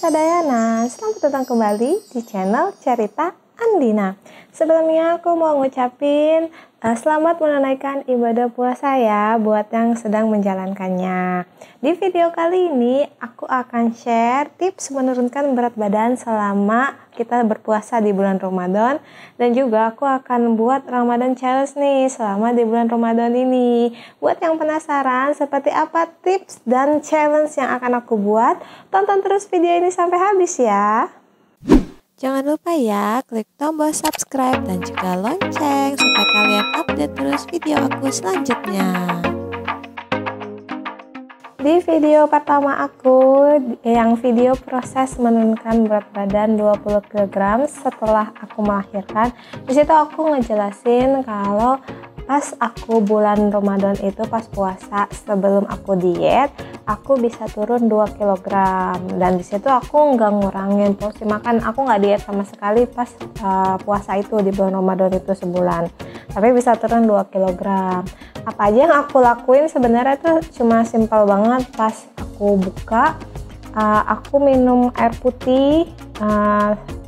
Sadayana, selamat datang kembali di channel Cerita Andina. Sebelumnya aku mau ngucapin selamat menunaikan ibadah puasa ya buat yang sedang menjalankannya. Di video kali ini aku akan share tips menurunkan berat badan selama kita berpuasa di bulan Ramadan, dan juga aku akan buat Ramadan challenge nih selama di bulan Ramadan ini. Buat yang penasaran seperti apa tips dan challenge yang akan aku buat, tonton terus video ini sampai habis ya. Jangan lupa ya, klik tombol subscribe dan juga lonceng supaya kalian update terus video aku selanjutnya. Di video pertama aku, yang video proses menurunkan berat badan 20 kg setelah aku melahirkan, disitu aku ngejelasin kalau pas aku bulan Ramadan itu pas puasa sebelum aku diet, aku bisa turun 2 kg, dan disitu aku nggak ngurangin porsi makan, aku nggak diet sama sekali pas puasa itu di bulan Ramadan itu sebulan, tapi bisa turun 2 kg. Apa aja yang aku lakuin sebenarnya itu cuma simpel banget. Pas aku buka, aku minum air putih,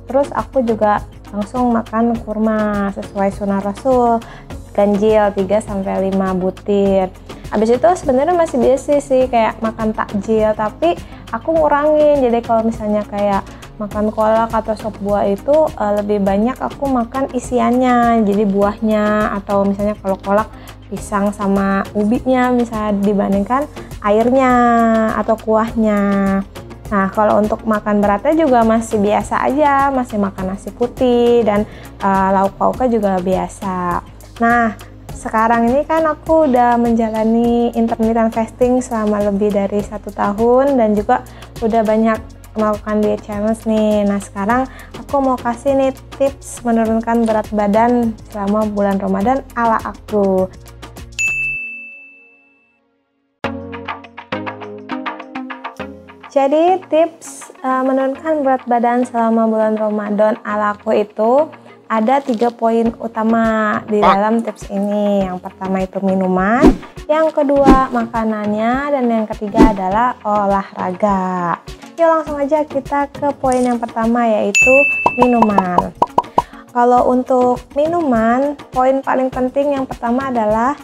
terus aku juga langsung makan kurma sesuai sunnah Rasul, ganjil 3-5 butir. Habis itu sebenarnya masih biasa sih kayak makan takjil, tapi aku ngurangin. Jadi kalau misalnya kayak makan kolak atau sop buah itu lebih banyak aku makan isiannya, jadi buahnya, atau misalnya kalau kolak pisang sama ubinya misalnya dibandingkan airnya atau kuahnya. Nah, kalau untuk makan beratnya juga masih biasa aja, masih makan nasi putih dan lauk pauknya juga biasa. Nah, sekarang ini kan aku udah menjalani intermittent fasting selama lebih dari 1 tahun dan juga udah banyak melakukan diet challenge nih. Nah, sekarang aku mau kasih nih tips menurunkan berat badan selama bulan Ramadan ala aku. Jadi tips menurunkan berat badan selama bulan Ramadan ala aku itu ada 3 poin utama di dalam tips ini. Yang pertama itu minuman, yang kedua makanannya, dan yang ketiga adalah olahraga. Yuk langsung aja kita ke poin yang pertama, yaitu minuman. Kalau untuk minuman, poin paling penting yang pertama adalah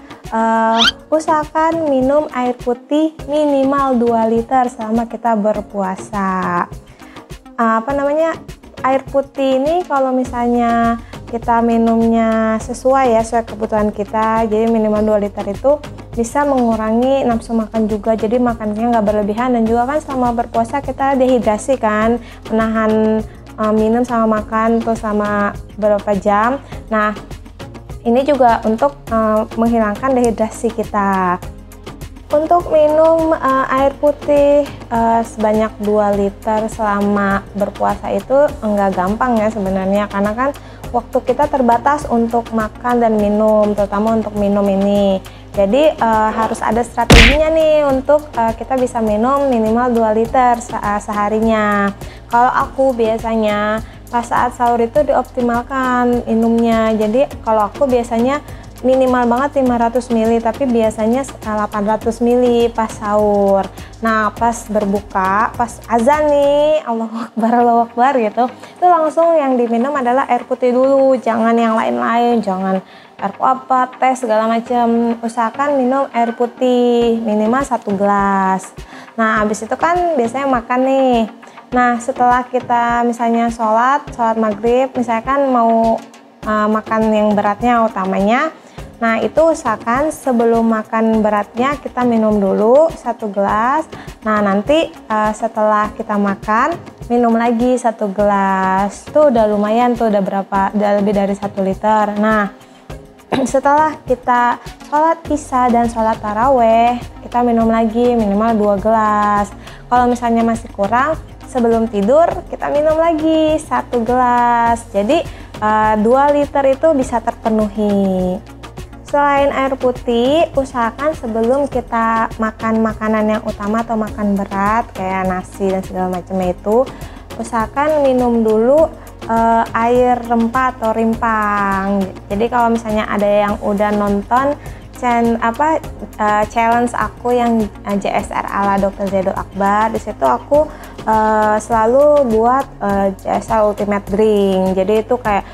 usahakan minum air putih minimal 2 liter selama kita berpuasa. Air putih ini kalau misalnya kita minumnya sesuai kebutuhan kita, jadi minimal 2 liter itu bisa mengurangi nafsu makan juga, jadi makannya nggak berlebihan. Dan juga kan selama berpuasa kita dehidrasi kan, menahan minum sama makan tuh selama beberapa jam. Nah, ini juga untuk menghilangkan dehidrasi kita. Untuk minum air putih sebanyak 2 liter selama berpuasa itu enggak gampang ya sebenarnya, karena kan waktu kita terbatas untuk makan dan minum, terutama untuk minum ini. Jadi harus ada strateginya nih untuk kita bisa minum minimal 2 liter seharinya. Kalau aku biasanya pas saat sahur itu dioptimalkan minumnya. Jadi kalau aku biasanya minimal banget 500 ml, tapi biasanya 800 ml pas sahur. Nah, pas berbuka, pas azan nih, Allahu Akbar gitu, itu langsung yang diminum adalah air putih dulu, jangan yang lain-lain, jangan air apa, teh segala macam. Usahakan minum air putih minimal 1 gelas. Nah, habis itu kan biasanya makan nih. Nah, setelah kita misalnya sholat maghrib, misalkan mau makan yang beratnya utamanya, nah itu usahakan sebelum makan beratnya kita minum dulu 1 gelas. Nah, nanti setelah kita makan minum lagi 1 gelas. Tuh udah lumayan tuh, udah lebih dari 1 liter. Nah, setelah kita sholat isya dan sholat taraweh, kita minum lagi minimal 2 gelas. Kalau misalnya masih kurang, sebelum tidur kita minum lagi 1 gelas. Jadi 2 liter itu bisa terpenuhi. Selain air putih, usahakan sebelum kita makan makanan yang utama atau makan berat kayak nasi dan segala macamnya itu, usahakan minum dulu air rempah atau rimpang. Jadi kalau misalnya ada yang udah nonton challenge aku yang JSR ala Dr. Zaidul Akbar, di situ aku selalu buat jasa ultimate drink. Jadi itu kayak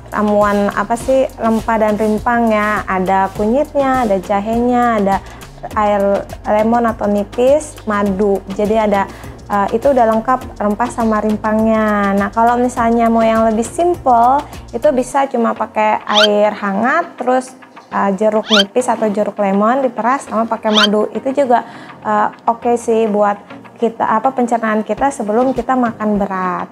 ramuan apa sih, rempah dan rimpang ya, ada kunyitnya, ada jahenya, ada air lemon atau nipis, madu. Jadi ada itu udah lengkap rempah sama rimpangnya. Nah kalau misalnya mau yang lebih simple, itu bisa cuma pakai air hangat, terus jeruk nipis atau jeruk lemon diperas sama pakai madu. Itu juga oke sih buat kita pencernaan kita sebelum kita makan berat.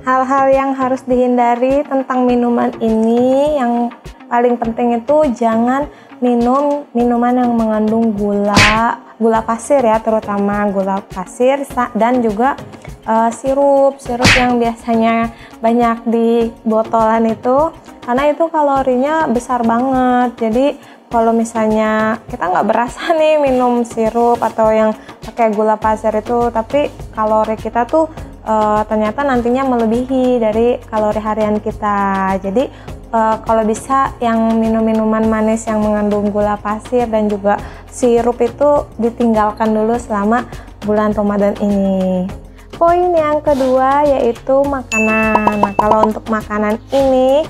Hal-hal yang harus dihindari tentang minuman ini, yang paling penting itu jangan minum minuman yang mengandung gula pasir ya, terutama gula pasir dan juga sirup yang biasanya banyak di botolan itu, karena itu kalorinya besar banget. Jadi kalau misalnya kita nggak berasa nih minum sirup atau yang pakai gula pasir itu, tapi kalori kita tuh ternyata nantinya melebihi dari kalori harian kita. Jadi kalau bisa yang minum-minuman manis yang mengandung gula pasir dan juga sirup itu ditinggalkan dulu selama bulan Ramadan ini. Poin yang kedua yaitu makanan. Nah kalau untuk makanan ini,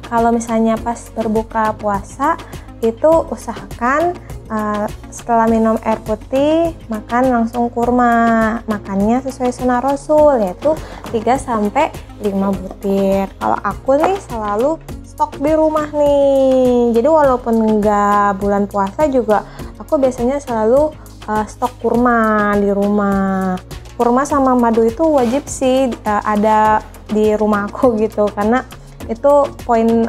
kalau misalnya pas berbuka puasa itu usahakan setelah minum air putih makan langsung kurma. Makannya sesuai sunnah Rasul, yaitu 3-5 butir. Kalau aku nih selalu stok di rumah nih, jadi walaupun enggak bulan puasa juga aku biasanya selalu stok kurma di rumah. Kurma sama madu itu wajib sih ada di rumah aku gitu, karena itu poin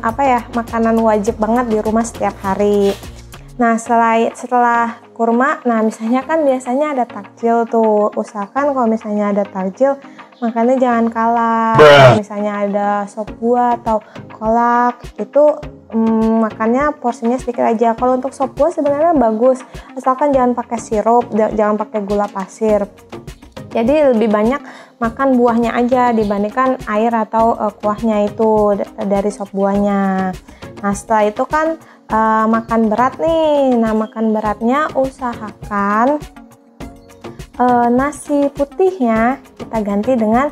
makanan wajib banget di rumah setiap hari. Nah setelah kurma, nah misalnya kan biasanya ada takjil tuh, usahakan kalau misalnya ada takjil makannya jangan kalah. Kalau misalnya ada sop buah atau kolak itu makannya porsinya sedikit aja. Kalau untuk sop buah sebenarnya bagus, asalkan jangan pakai sirup, jangan pakai gula pasir. Jadi lebih banyak makan buahnya aja dibandingkan air atau kuahnya itu dari sop buahnya. Nah setelah itu kan makan berat nih. Nah makan beratnya usahakan nasi putihnya kita ganti dengan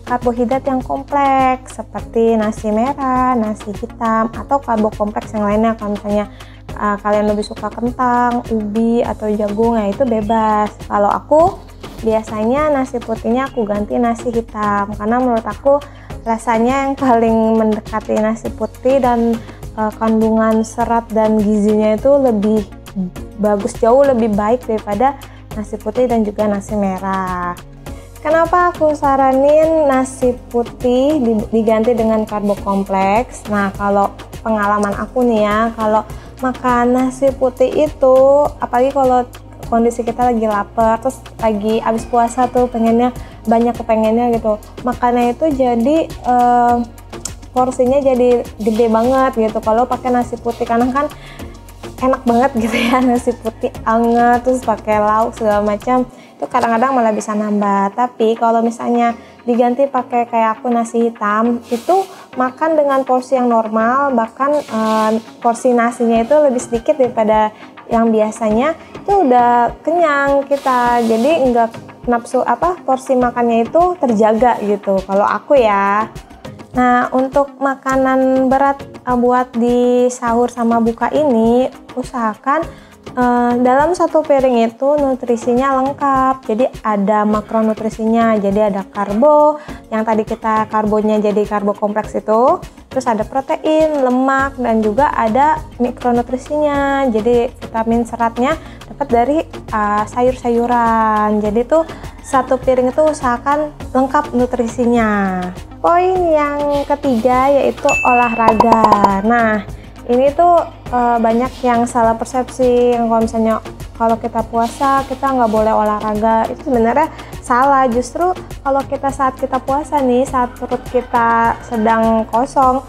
karbohidrat yang kompleks seperti nasi merah, nasi hitam, atau karbo kompleks yang lainnya. Kalau misalnya kalian lebih suka kentang, ubi, atau jagung, ya itu bebas. Kalau aku biasanya nasi putihnya aku ganti nasi hitam, karena menurut aku rasanya yang paling mendekati nasi putih dan kandungan serat dan gizinya itu lebih bagus, jauh lebih baik daripada nasi putih dan juga nasi merah. Kenapa aku saranin nasi putih diganti dengan karbo kompleks? Nah kalau pengalaman aku nih ya, kalau makan nasi putih itu, apalagi kalau kondisi kita lagi lapar, terus lagi abis puasa tuh pengennya kepengennya gitu, makannya itu jadi porsinya jadi gede banget gitu kalau pakai nasi putih, karena kan enak banget gitu ya nasi putih anget terus pakai lauk segala macam, itu kadang-kadang malah bisa nambah. Tapi kalau misalnya diganti pakai kayak aku nasi hitam, itu makan dengan porsi yang normal, bahkan porsi nasinya itu lebih sedikit daripada yang biasanya, itu udah kenyang kita, jadi enggak nafsu porsi makannya itu terjaga gitu kalau aku ya. Nah untuk makanan berat buat di sahur sama buka ini, usahakan dalam satu piring itu nutrisinya lengkap. Jadi ada makronutrisinya, jadi ada karbo yang tadi kita karbonya jadi karbo kompleks itu, terus ada protein, lemak, dan juga ada mikronutrisinya, jadi vitamin seratnya dapat dari sayur-sayuran. Jadi tuh satu piring itu usahakan lengkap nutrisinya. Poin yang ketiga yaitu olahraga. Nah ini tuh banyak yang salah persepsi, yang kalau misalnya kalau kita puasa kita nggak boleh olahraga. Itu sebenarnya salah. Justru kalau kita saat kita puasa nih, saat perut kita sedang kosong,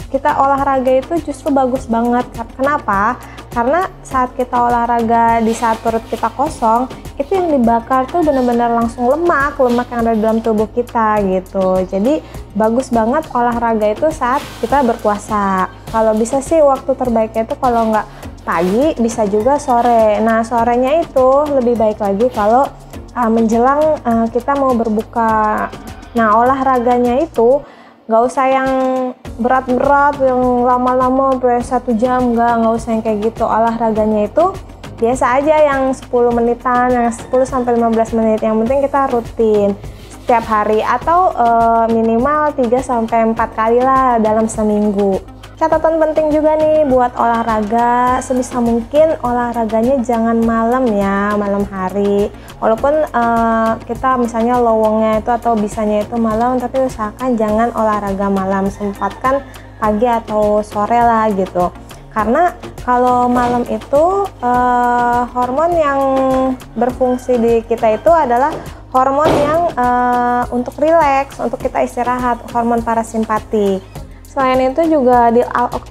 kita olahraga itu justru bagus banget. Kenapa? Karena saat kita olahraga di saat perut kita kosong, itu yang dibakar tuh benar-benar langsung lemak yang ada di dalam tubuh kita gitu. Jadi bagus banget olahraga itu saat kita berpuasa. Kalau bisa sih waktu terbaiknya itu kalau nggak pagi bisa juga sore. Nah sorenya itu lebih baik lagi kalau menjelang kita mau berbuka. Nah, olahraganya itu nggak usah yang berat-berat, yang lama-lama sampai 1 jam, nggak usah yang kayak gitu. Olahraganya itu biasa aja, yang 10 menitan, yang 10-15 menit. Yang penting kita rutin setiap hari atau minimal 3-4 kali lah dalam seminggu. Catatan penting juga nih buat olahraga, sebisa mungkin olahraganya jangan malam ya, malam hari. Walaupun kita misalnya lowongnya itu atau bisanya itu malam, tapi usahakan jangan olahraga malam, sempatkan pagi atau sore lah gitu. Karena kalau malam itu hormon yang berfungsi di kita itu adalah hormon yang untuk rileks, untuk kita istirahat, hormon parasimpatik. Selain itu juga di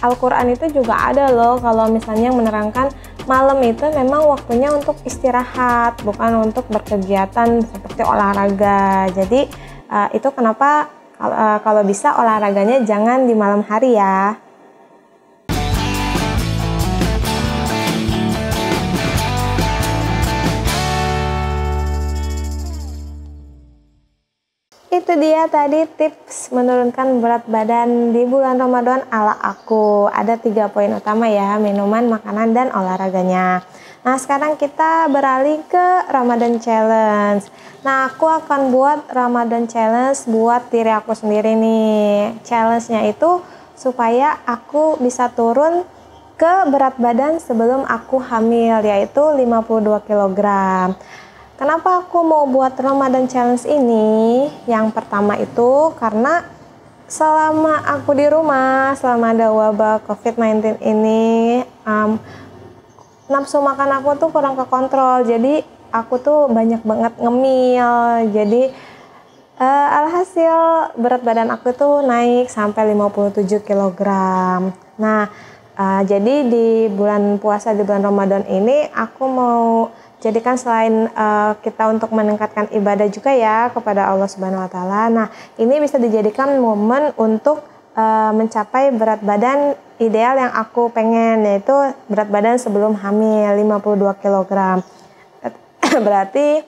Al-Quran itu juga ada loh, kalau misalnya menerangkan malam itu memang waktunya untuk istirahat, bukan untuk berkegiatan seperti olahraga. Jadi itu kenapa kalau bisa olahraganya jangan di malam hari ya. Itu dia tadi tips menurunkan berat badan di bulan Ramadan ala aku. Ada 3 poin utama ya, minuman, makanan, dan olahraganya. Nah, sekarang kita beralih ke Ramadan Challenge. Nah, aku akan buat Ramadan Challenge buat diri aku sendiri nih. Challenge-nya itu supaya aku bisa turun ke berat badan sebelum aku hamil, yaitu 52 kg. Kenapa aku mau buat Ramadan Challenge ini? Yang pertama itu karena selama aku di rumah, selama ada wabah COVID-19 ini, nafsu makan aku tuh kurang kekontrol. Jadi aku tuh banyak banget ngemil. Jadi alhasil berat badan aku tuh naik sampai 57 kg. Nah, jadi di bulan puasa, di bulan Ramadan ini aku mau jadikan selain kita untuk meningkatkan ibadah juga ya kepada Allah Subhanahu wa Ta'ala. Nah, ini bisa dijadikan momen untuk mencapai berat badan ideal yang aku pengen, yaitu berat badan sebelum hamil 52 kg. Berarti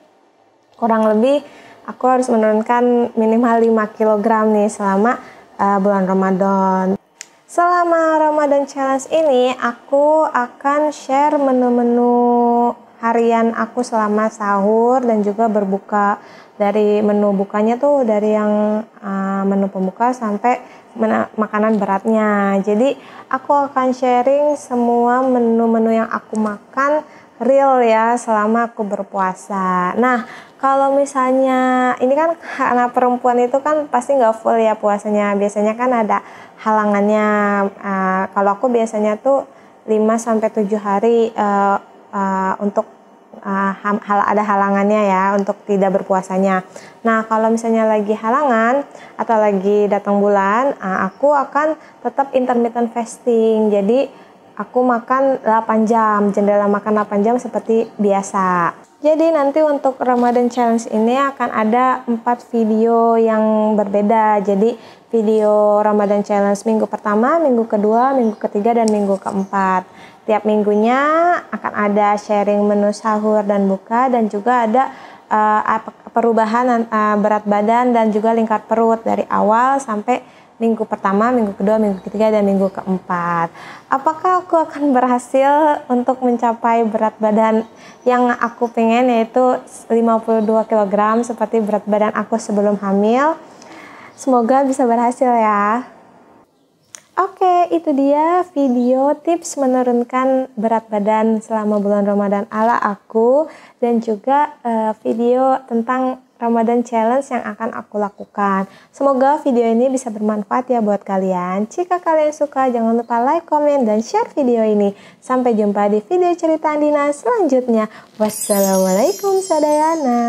kurang lebih aku harus menurunkan minimal 5 kg nih selama bulan Ramadan. Selama Ramadan Challenge ini aku akan share menu-menu harian aku selama sahur dan juga berbuka. Dari menu bukanya tuh dari yang menu pembuka sampai makanan beratnya. Jadi aku akan sharing semua menu-menu yang aku makan real ya selama aku berpuasa. Nah, kalau misalnya ini kan anak perempuan itu kan pasti nggak full ya puasanya. Biasanya kan ada halangannya. Kalau aku biasanya tuh 5-7 hari untuk ada halangannya ya untuk tidak berpuasanya. Nah, kalau misalnya lagi halangan atau lagi datang bulan, aku akan tetap intermittent fasting. Jadi aku makan 8 jam, jendela makan 8 jam seperti biasa. Jadi nanti untuk Ramadan Challenge ini akan ada 4 video yang berbeda. Jadi video Ramadan Challenge minggu pertama, minggu kedua, minggu ketiga, dan minggu keempat. Tiap minggunya akan ada sharing menu sahur dan buka, dan juga ada perubahan berat badan dan juga lingkar perut dari awal sampai minggu pertama, minggu kedua, minggu ketiga, dan minggu keempat. Apakah aku akan berhasil untuk mencapai berat badan yang aku pengen, yaitu 52 kg seperti berat badan aku sebelum hamil? Semoga bisa berhasil ya. Oke, itu dia video tips menurunkan berat badan selama bulan Ramadan ala aku, dan juga video tentang Ramadan Challenge yang akan aku lakukan. Semoga video ini bisa bermanfaat ya buat kalian. Jika kalian suka, jangan lupa like, komen, dan share video ini. Sampai jumpa di video cerita Andina selanjutnya. Wassalamualaikum sadayana.